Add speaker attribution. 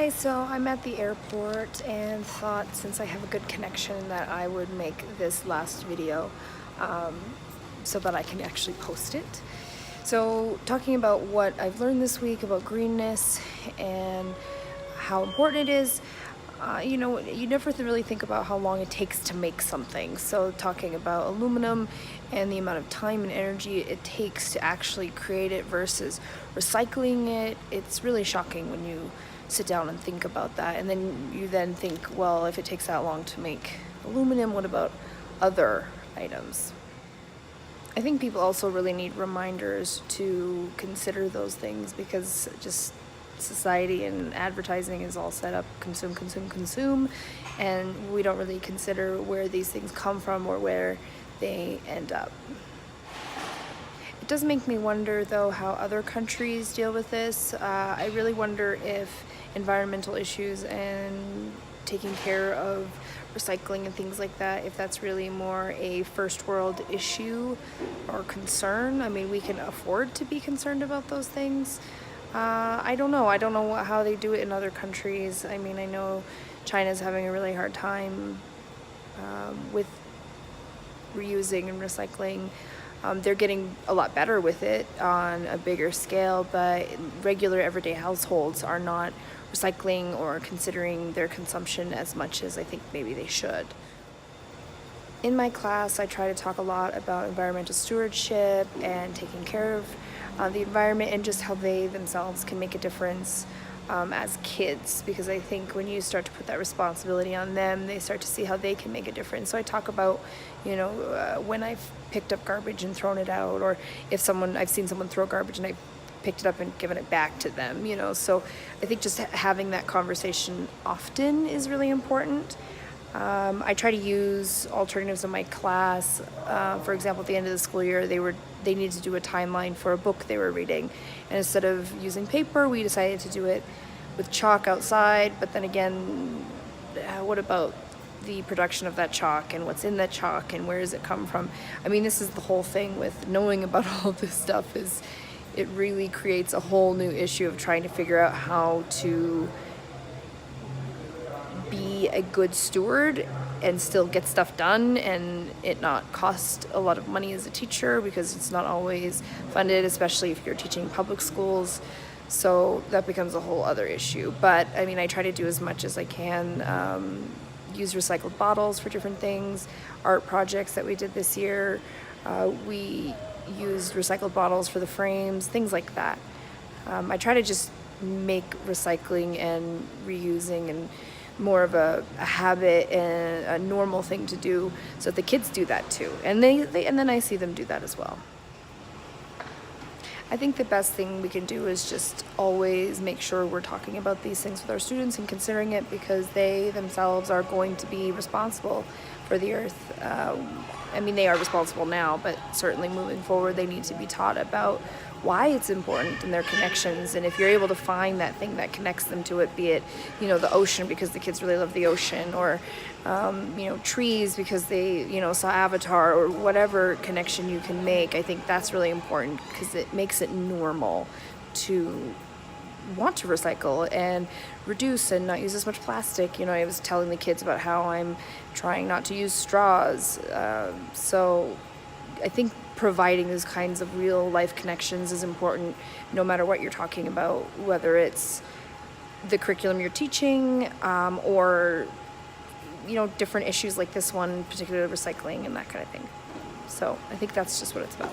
Speaker 1: Hi, so I'm at the airport and thought since I have a good connection that I would make this last video um, so that I can actually post it. So talking about what I've learned this week about greenness and how important it is, you know, you never really think about how long it takes to make something. So talking about aluminum and the amount of time and energy it takes to actually create it versus recycling it, it's really shocking when you sit down and think about that. And then you think, well, if it takes that long to make aluminum, what about other items? I think people also really need reminders to consider those things because just society and advertising is all set up consume, consume, consume, and we don't really consider where these things come from or where they end up. It does make me wonder though how other countries deal with this. I really wonder if environmental issues and taking care of recycling and things like that, if that's really more a first world issue or concern. I mean, we can afford to be concerned about those things. I don't know how they do it in other countries. I mean, I know China's having a really hard time with reusing and recycling. They're getting a lot better with it on a bigger scale, but regular everyday households are not recycling or considering their consumption as much as I think maybe they should. In my class, I try to talk a lot about environmental stewardship and taking care of the environment and just how they themselves can make a difference as kids, because I think when you start to put that responsibility on them, they start to see how they can make a difference. So I talk about, you know, when I've picked up garbage and thrown it out, or if I've seen someone throw garbage and I've picked it up and given it back to them, you know. So I think just having that conversation often is really important. I try to use alternatives in my class. For example, at the end of the school year, they needed to do a timeline for a book they were reading. And instead of using paper, we decided to do it with chalk outside. But then again, what about the production of that chalk and what's in that chalk and where does it come from? I mean, this is the whole thing with knowing about all of this stuff is it really creates a whole new issue of trying to figure out how to be a good steward and still get stuff done and it not cost a lot of money as a teacher, because it's not always funded, especially if you're teaching public schools. So that becomes a whole other issue. But I mean, I try to do as much as I can, use recycled bottles for different things. Art projects that we did this year, we used recycled bottles for the frames, things like that. I try to just make recycling and reusing and more of a habit and a normal thing to do, so that the kids do that too, and then I see them do that as well. I think the best thing we can do is just always make sure we're talking about these things with our students and considering it, because they themselves are going to be responsible for the earth. I mean, they are responsible now, but certainly moving forward, they need to be taught about why it's important and their connections. And if you're able to find that thing that connects them to it, be it, you know, the ocean because the kids really love the ocean, or, you know, trees because they, you know, saw Avatar, or whatever connection you can make, I think that's really important because it makes it normal to want to recycle and reduce and not use as much plastic. You know, I was telling the kids about how I'm trying not to use straws. So I think providing those kinds of real life connections is important no matter what you're talking about, whether it's the curriculum you're teaching or, you know, different issues like this one, particularly recycling and that kind of thing. So I think that's just what it's about.